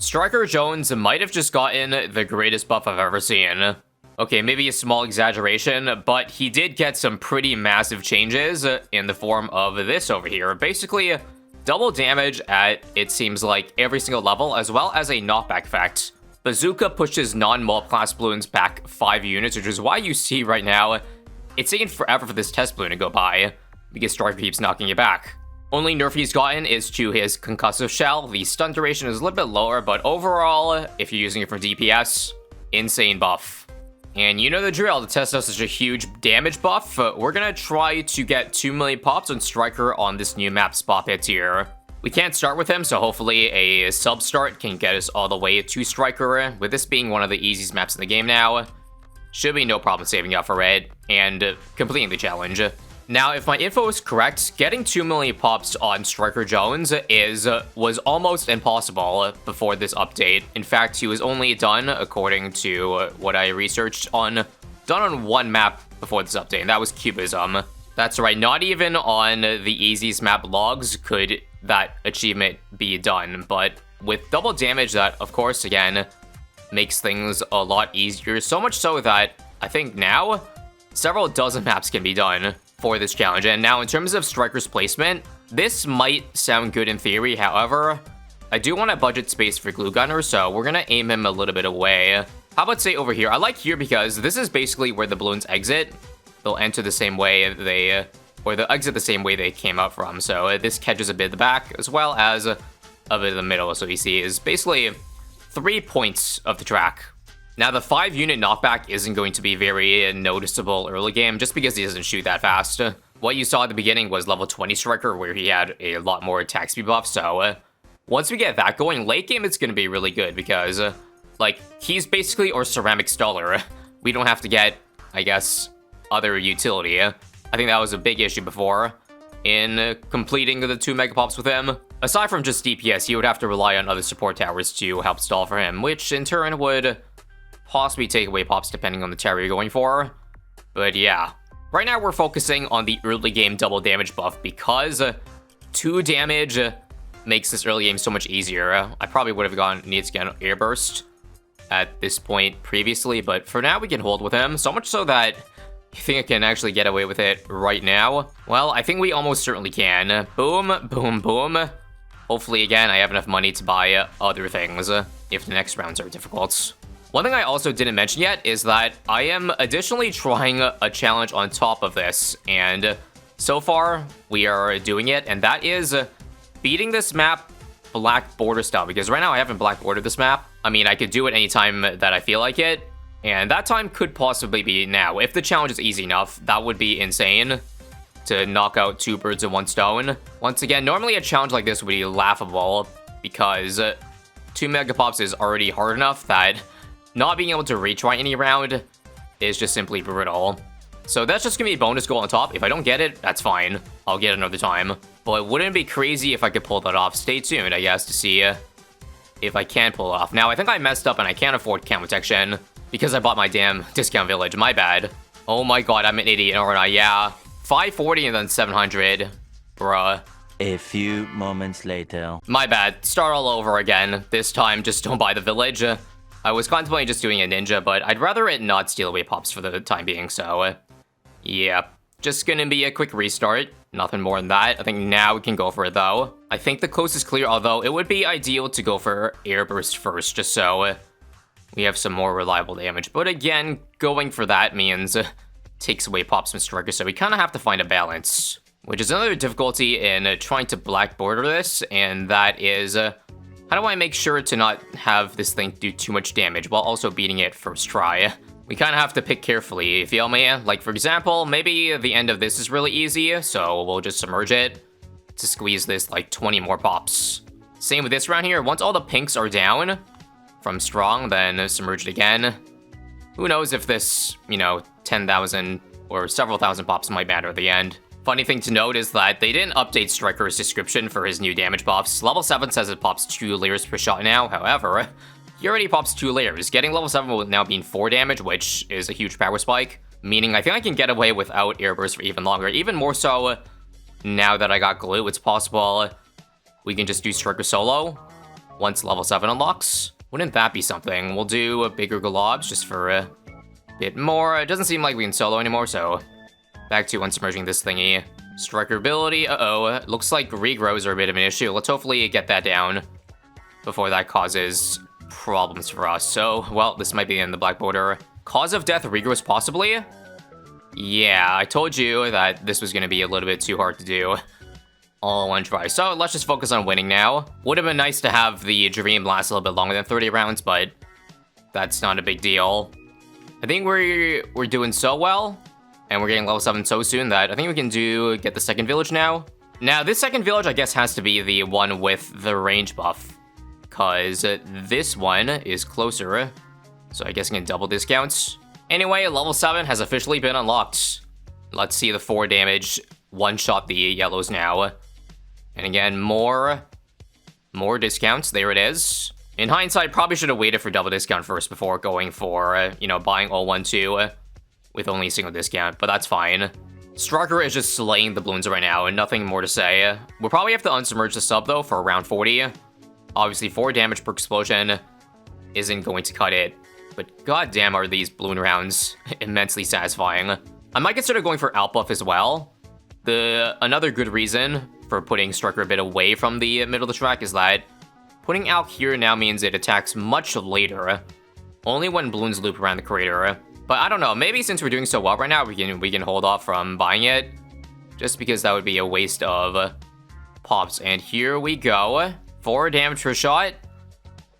Striker Jones might have just gotten the greatest buff I've ever seen. Okay, maybe a small exaggeration, but he did get some pretty massive changes in the form of this over here. Basically, double damage at, it seems like, every single level, as well as a knockback effect. Bazooka pushes non-mob class balloons back 5 units, which is why you see right now, it's taking forever for this test balloon to go by, because Striker keeps knocking it back. Only nerf he's gotten is to his concussive shell. The stun duration is a little bit lower, but overall, if you're using it for DPS, insane buff. And you know the drill, to test out such a huge damage buff, we're gonna try to get 2 million pops on Striker on this new map Spot Pit here. We can't start with him, so hopefully a sub start can get us all the way to Striker. With this being one of the easiest maps in the game now, should be no problem saving up for it and completing the challenge. Now, if my info is correct, getting 2 million pops on Striker Jones was almost impossible before this update. In fact, he was only done, according to what I researched, done on one map before this update, and that was Cubism. That's right, not even on the easiest map logs could that achievement be done, but with double damage, that, of course, again, makes things a lot easier, so much so that I think now several dozen maps can be done for this challenge. And now in terms of Striker's placement, this might sound good in theory, however, I do want a budget space for Glue Gunner, so we're gonna aim him a little bit away. How about say over here? I like here because this is basically where the balloons exit. They'll enter the same way or they'll exit the same way they came out from, so this catches a bit of the back, as well as a bit of the middle, so you see is basically 3 points of the track. Now, the 5-unit knockback isn't going to be very noticeable early game, just because he doesn't shoot that fast. What you saw at the beginning was level 20 Striker, where he had a lot more attack speed buff, so once we get that going, late game it's going to be really good, because, like, he's basically our Ceramic Staller. We don't have to get, I guess, other utility. I think that was a big issue before in completing the 2 Megapops with him. Aside from just DPS, he would have to rely on other support towers to help stall for him, which in turn would possibly take away pops depending on the tower you're going for. But yeah, right now we're focusing on the early game double damage buff because 2 damage makes this early game so much easier. I probably would have needed to get an air burst at this point previously, but for now we can hold with him, so much so that you think I can actually get away with it right now? Well, I think we almost certainly can. Boom, boom, boom. Hopefully, again, I have enough money to buy other things if the next rounds are difficult. One thing I also didn't mention yet is that I am additionally trying a challenge on top of this, and so far we are doing it, and that is beating this map black border style, because right now I haven't black bordered this map. I mean, I could do it anytime that I feel like it, and that time could possibly be now. If the challenge is easy enough, that would be insane to knock out 2 birds with 1 stone. Once again, normally a challenge like this would be laughable, because 2 Megapops is already hard enough that not being able to retry any round is just simply brutal. So that's just gonna be a bonus goal on top. If I don't get it, that's fine. I'll get it another time. But wouldn't it be crazy if I could pull that off? Stay tuned, I guess, to see if I can pull it off. Now, I think I messed up and I can't afford cam protection because I bought my damn discount village. My bad. Oh my god, I'm an idiot, aren't I? Yeah. 540 and then 700. Bruh. A few moments later. My bad. Start all over again. This time, just don't buy the village. I was contemplating just doing a ninja, but I'd rather it not steal away pops for the time being, so yeah. Just gonna be a quick restart. Nothing more than that. I think now we can go for it, though. I think the coast is clear, although it would be ideal to go for air burst first, just so we have some more reliable damage. But again, going for that means takes away pops from Striker, so we kind of have to find a balance, which is another difficulty in trying to black border this, and that is how do I make sure to not have this thing do too much damage while also beating it first try? We kind of have to pick carefully, you feel me? Like, for example, maybe the end of this is really easy, so we'll just submerge it to squeeze this, like, 20 more pops. Same with this round here. Once all the pinks are down from strong, then submerge it again. Who knows if this, you know, 10,000 or several thousand pops might matter at the end. Funny thing to note is that they didn't update Striker's description for his new damage buffs. Level 7 says it pops 2 layers per shot now, however, he already pops 2 layers. Getting level 7 will now be 4 damage, which is a huge power spike, meaning I think I can get away without air burst for even longer. Even more so, now that I got glue, it's possible we can just do Striker solo once level 7 unlocks. Wouldn't that be something? We'll do bigger globs just for a bit more. It doesn't seem like we can solo anymore, so back to unsubmerging this thingy. Striker ability, uh-oh. Looks like regrows are a bit of an issue. Let's hopefully get that down before that causes problems for us. So, well, this might be in the black border. Cause of death, regrows possibly? Yeah, I told you that this was going to be a little bit too hard to do all in one try. So let's just focus on winning now. Would have been nice to have the dream last a little bit longer than 30 rounds, but that's not a big deal. I think we're doing so well, and we're getting level 7 so soon that I think we can get the second village now. Now, this second village, I guess, has to be the one with the range buff, because this one is closer, so I guess I can double discounts. Anyway, level 7 has officially been unlocked. Let's see the 4 damage one-shot the yellows now. And again, more discounts. There it is. In hindsight, probably should have waited for double discount first before going for, buying all 1-2 with only a single discount, but that's fine. Striker is just slaying the Bloons right now, and nothing more to say. We'll probably have to unsubmerge the sub, though, for around 40. Obviously, 4 damage per explosion isn't going to cut it, but goddamn are these Bloon rounds immensely satisfying. I might consider going for Alt Buff as well. Another good reason for putting Striker a bit away from the middle of the track is that putting Alk here now means it attacks much later, only when Bloons loop around the crater. But I don't know, maybe since we're doing so well right now, we can hold off from buying it, just because that would be a waste of pops. And here we go. 4 damage per shot.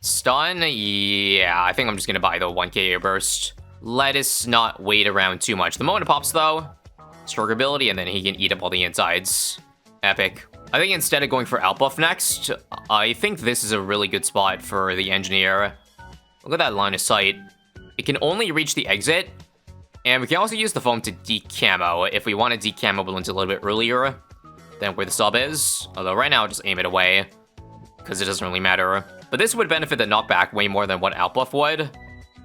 Stun, yeah, I think I'm just gonna buy the 1k air burst. Let us not wait around too much. The moment it pops though, Striker ability, and then he can eat up all the insides. Epic. I think instead of going for Alt Buff next, I think this is a really good spot for the engineer. Look at that line of sight. It can only reach the exit, and we can also use the foam to decamo if we want to decamo Bloons a little bit earlier than where the sub is. Although right now, I'll just aim it away, because it doesn't really matter. But this would benefit the knockback way more than what Alt Buff would,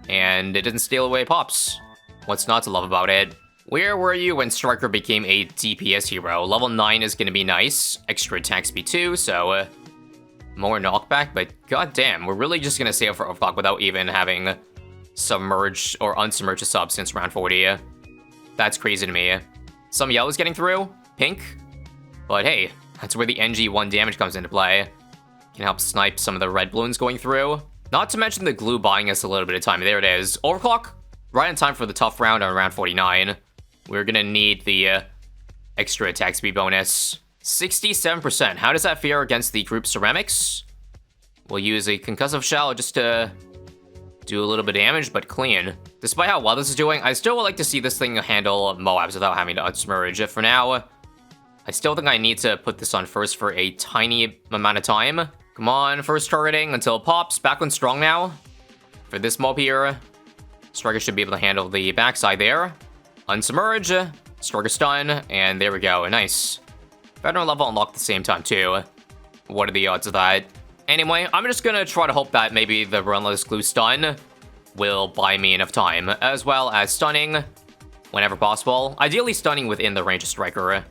and it didn't steal away pops. What's not to love about it? Where were you when Striker became a DPS hero? Level 9 is going to be nice. Extra attack speed too, so more knockback, but goddamn, we're really just going to save for overclock without even having submerge or unsubmerge a sub since round 40. That's crazy to me. Some yellow's getting through, pink, but hey, that's where the NG1 damage comes into play. Can help snipe some of the red Bloons going through. Not to mention the glue buying us a little bit of time. There it is. Overclock, right in time for the tough round on round 49. We're gonna need the extra attack speed bonus. 67%. How does that fare against the group ceramics? We'll use a concussive shell just to do a little bit of damage, but clean. Despite how well this is doing, I still would like to see this thing handle Moabs without having to unsubmerge. For now, I still think I need to put this on first for a tiny amount of time. Come on, first targeting until it pops. Back on strong now. For this mob here, Striker should be able to handle the backside there. Unsubmerge, Striker stun, and there we go. Nice. Veteran level unlocked at the same time too. What are the odds of that? Anyway, I'm just gonna try to hope that maybe the Relentless Glue stun will buy me enough time, as well as stunning whenever possible. Ideally stunning within the range of Striker,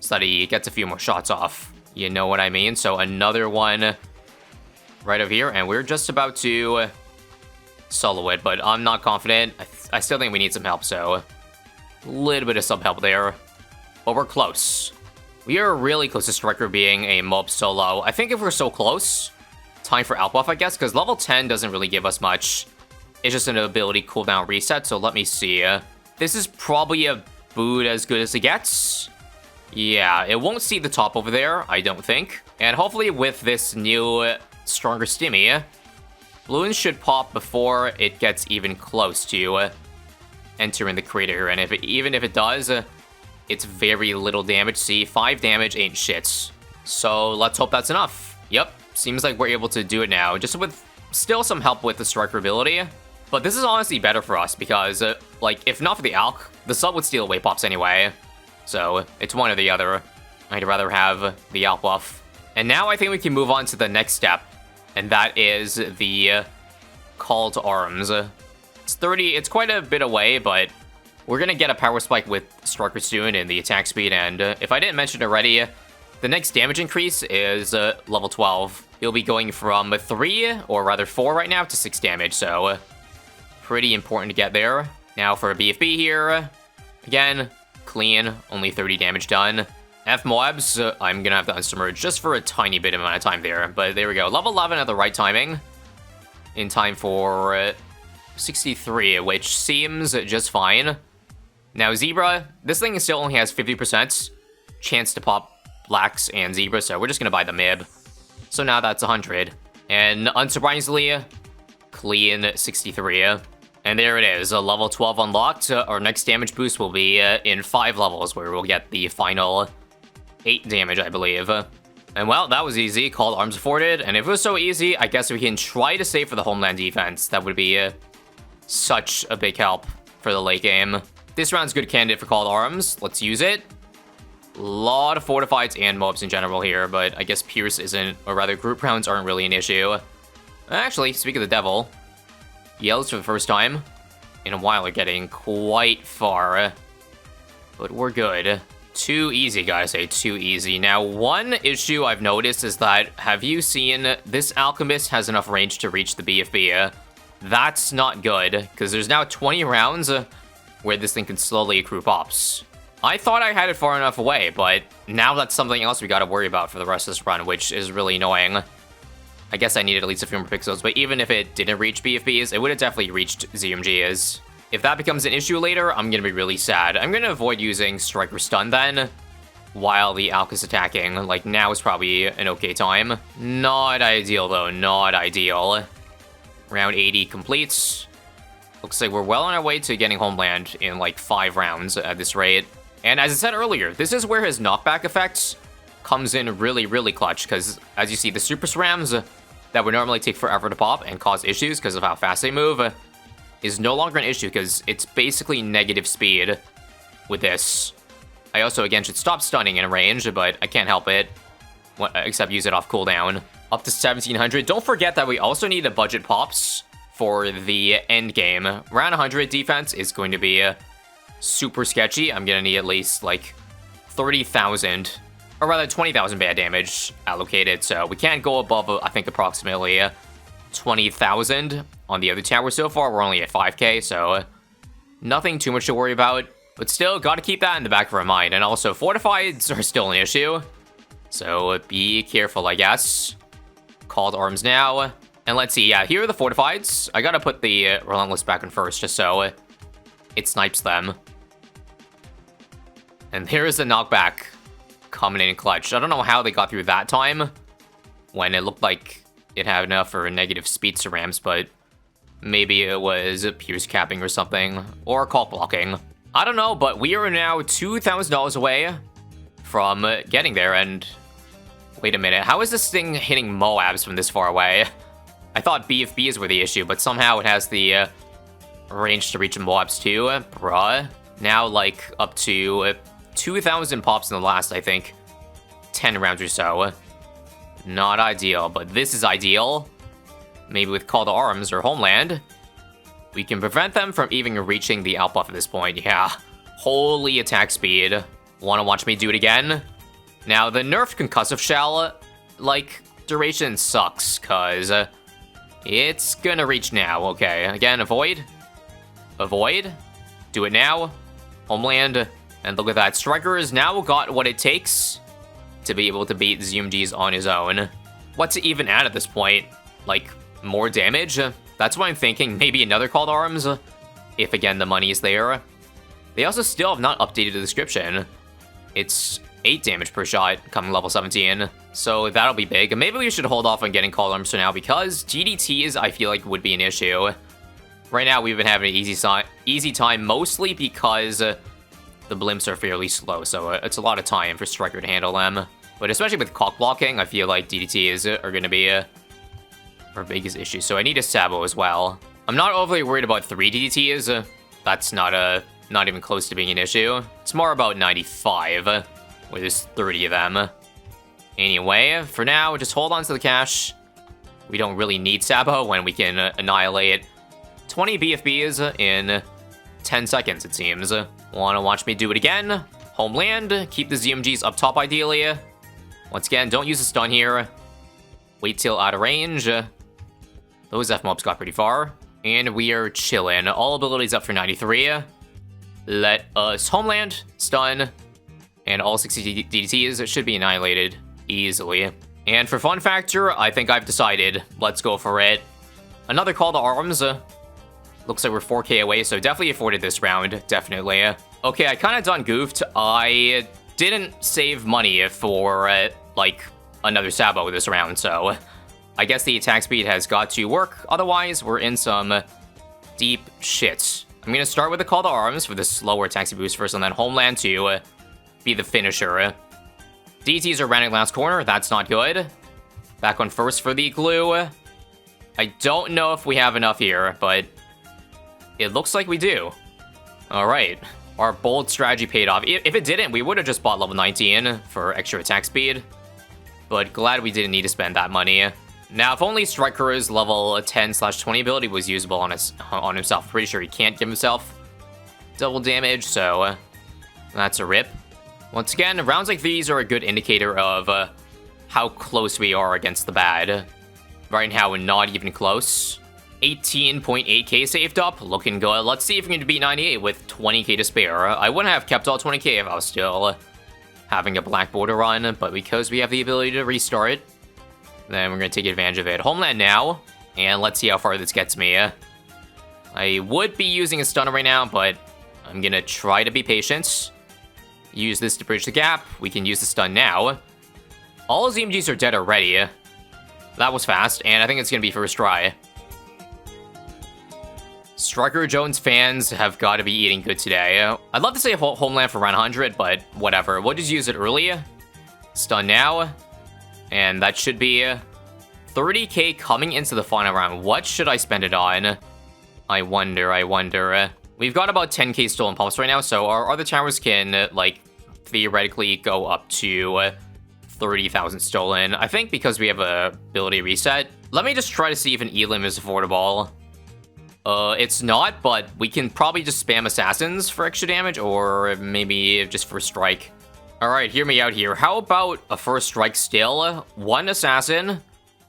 so that he gets a few more shots off. You know what I mean? So another one right over here, and we're just about to solo it, but I'm not confident. I still think we need some help, so a little bit of sub help there. But we're close. We are really close to Striker being a mob solo. I think if we're so close, time for Alt Buff, I guess, because level 10 doesn't really give us much. It's just an ability cooldown reset, so let me see. This is probably a boot as good as it gets. Yeah, it won't see the top over there, I don't think. And hopefully with this new stronger stimmy, Bloons should pop before it gets even close to entering the crater. And even if it does, it's very little damage. See, 5 damage ain't shit. So let's hope that's enough. Yep, seems like we're able to do it now, just with still some help with the Striker ability. But this is honestly better for us because, like, if not for the Alk, the sub would steal away pops anyway. So it's one or the other. I'd rather have the Alk buff. And now I think we can move on to the next step, and that is the call to arms. It's quite a bit away, but we're gonna get a power spike with Striker soon in the attack speed, and if I didn't mention it already, The next damage increase is level 12. He'll be going from 3, or rather 4 right now, to 6 damage, so pretty important to get there. Now for a BFB here. Again, clean, only 30 damage done. F Moabs, I'm gonna have to unsubmerge just for a tiny bit amount of time there, but there we go. Level 11 at the right timing. In time for 63, which seems just fine. Now Zebra, this thing still only has 50% chance to pop Blacks and Zebra, so we're just gonna buy the Mib. So now that's 100. And unsurprisingly, clean 63. And there it is, a level 12 unlocked. Our next damage boost will be in 5 levels, where we'll get the final 8 damage, I believe. And well, that was easy. Called Arms afforded. And if it was so easy, I guess we can try to save for the homeland defense. That would be such a big help for the late game. This round's good candidate for Called Arms. Let's use it. A lot of fortifieds and mobs in general here, but I guess Pierce isn't, or rather group rounds aren't really an issue. Actually, speak of the devil, yells for the first time in a while are getting quite far, but we're good. Too easy, gotta say, too easy. Now, one issue I've noticed is that, have you seen, this Alchemist has enough range to reach the BFB. That's not good, because there's now 20 rounds where this thing can slowly accrue pops. I thought I had it far enough away, but now that's something else we gotta worry about for the rest of this run, which is really annoying. I guess I needed at least a few more pixels, but even if it didn't reach BFBs, it would have definitely reached ZMGs. If that becomes an issue later, I'm gonna be really sad. I'm gonna avoid using Striker Stun then, while the Alk is attacking. Like, now is probably an okay time. Not ideal, though. Not ideal. Round 80 completes. Looks like we're well on our way to getting Homeland in, like, 5 rounds at this rate. And as I said earlier, this is where his knockback effect comes in really, really clutch, because, as you see, the Super Srams that would normally take forever to pop and cause issues because of how fast they move is no longer an issue, because it's basically negative speed with this. I also, again, should stop stunning in range, but I can't help it, except use it off cooldown. Up to 1700. Don't forget that we also need the budget pops for the end game. Round 100 defense is going to be super sketchy. I'm gonna need at least, like, 30,000, or rather 20,000 bad damage allocated, so we can't go above, I think, approximately 20,000 on the other tower. So far, we're only at 5k, so nothing too much to worry about. But still, gotta keep that in the back of our mind. And also, fortifieds are still an issue, so be careful, I guess. Called Arms now. And let's see, yeah, here are the fortifieds. I gotta put the Relentless back in first, just so it snipes them. And here's the knockback coming in clutch. I don't know how they got through that time, when it looked like it had enough for negative speed cerams, but maybe it was Pierce capping or something, or call blocking. I don't know, but we are now $2,000 away from getting there, and wait a minute, how is this thing hitting Moabs from this far away? I thought BFBs were the issue, but somehow it has the range to reach Moabs too, bruh. Now, like, up to 2,000 pops in the last, I think, 10 rounds or so. Not ideal, but this is ideal. Maybe with Call to Arms or Homeland, we can prevent them from even reaching the outbuff at this point. Yeah, holy attack speed. Wanna watch me do it again? Now, the nerfed concussive shell, like, duration sucks, cause it's gonna reach now. Okay, again, avoid. Avoid. Do it now. Homeland. And look at that. Striker has now got what it takes to be able to beat ZMGs on his own. What to even add at this point? Like, more damage? That's what I'm thinking. Maybe another Called Arms, if again the money is there. They also still have not updated the description. It's 8 damage per shot coming level 17, so that'll be big. Maybe we should hold off on getting Called Arms for now, because GDTs I feel like would be an issue. Right now we've been having an easy time, mostly because the blimps are fairly slow, so it's a lot of time for Striker to handle them. But especially with cock blocking, I feel like DDTs are going to be our biggest issue, so I need a Sabo as well. I'm not overly worried about 3 DDTs. That's not even close to being an issue. It's more about 95, where there's 30 of them. Anyway, for now, just hold on to the cash. We don't really need Sabo when we can annihilate 20 BFBs in 10 seconds, it seems. Wanna watch me do it again? Homeland, keep the ZMGs up top ideally. Once again, don't use a stun here. Wait till out of range. Those F-mobs got pretty far. And we are chilling. All abilities up for 93. Let us homeland, stun, and all 60 DDTs should be annihilated easily. And for fun factor, I think I've decided. Let's go for it. Another call to arms. Looks like we're 4k away, so definitely afforded this round. Definitely. Okay, I kind of done goofed. I didn't save money for, like, another Sabo this round, so I guess the attack speed has got to work. Otherwise, we're in some deep shit. I'm going to start with the call to arms for the slower attack speed boost first, and then homeland to be the finisher. DTs are running last corner. That's not good. Back on first for the glue. I don't know if we have enough here, but it looks like we do. All right. Our bold strategy paid off. If it didn't, we would have just bought level 19 for extra attack speed. But glad we didn't need to spend that money. Now, if only Striker's level 10/20 ability was usable on himself, pretty sure he can't give himself double damage, so that's a rip. Once again, rounds like these are a good indicator of how close we are against the bad. Right now, we're not even close. 18.8k saved up, looking good. Let's see if we can beat 98 with 20k to spare. I wouldn't have kept all 20k if I was still having a black border run, but because we have the ability to restart, then we're going to take advantage of it. Homeland now, and let's see how far this gets me. I would be using a stunner right now, but I'm going to try to be patient. Use this to bridge the gap. We can use the stun now. All ZMGs are dead already. That was fast, and I think it's going to be first try. Striker Jones fans have got to be eating good today. I'd love to say homeland for around 100, but whatever. We'll just use it early. Stun now. And that should be 30k coming into the final round. What should I spend it on? I wonder. We've got about 10k stolen pumps right now, so our other towers can, like, theoretically go up to 30,000 stolen. I think because we have a ability reset. Let me just try to see if an Elim is affordable. It's not, but we can probably just spam assassins for extra damage, or maybe just for strike. Alright, hear me out here. How about a first strike still, one assassin,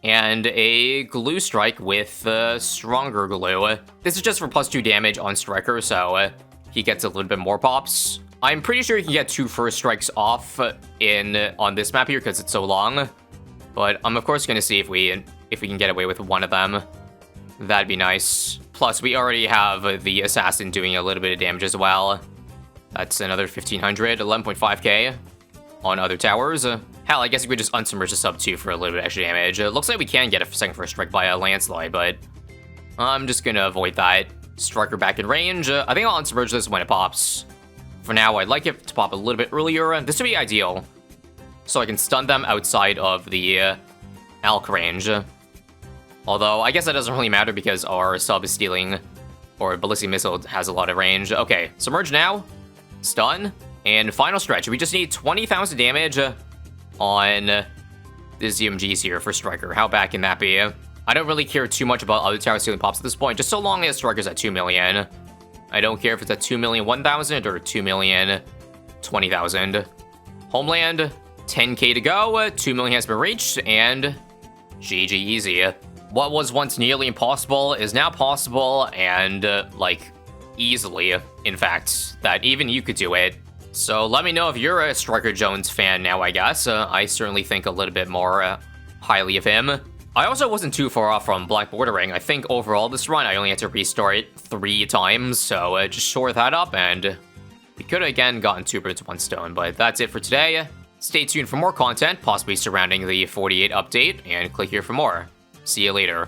and a glue strike with stronger glue. This is just for +2 damage on Striker, so he gets a little bit more pops. I'm pretty sure you can get 2 first strikes off on this map here because it's so long. But I'm of course going to see if we can get away with one of them. That'd be nice. Plus, we already have the assassin doing a little bit of damage as well. That's another 1,500, 11.5k on other towers. Hell, I guess we could just unsubmerge the sub 2 for a little bit extra damage. Looks like we can get a second first strike by a landslide, but I'm just gonna avoid that. Striker back in range. I think I'll unsubmerge this when it pops. For now, I'd like it to pop a little bit earlier. This would be ideal, so I can stun them outside of the Alk range. Although, I guess that doesn't really matter because our sub is stealing, or ballistic missile has a lot of range. Okay, submerge now, stun, and final stretch. We just need 20,000 damage on the ZMGs here for Striker. How bad can that be? I don't really care too much about other tower stealing pops at this point, just so long as Striker's at 2 million. I don't care if it's at 2,001,000 or 2,020,000. Homeland, 10k to go, 2 million has been reached, and GG easy. What was once nearly impossible is now possible, and, like, easily, in fact, that even you could do it. So let me know if you're a Striker Jones fan now, I guess. I certainly think a little bit more highly of him. I also wasn't too far off from black bordering. I think overall this run, I only had to restart it 3 times, so just shore that up, and we could have again gotten 2 birds, 1 stone, but that's it for today. Stay tuned for more content, possibly surrounding the 48 update, and click here for more. See you later.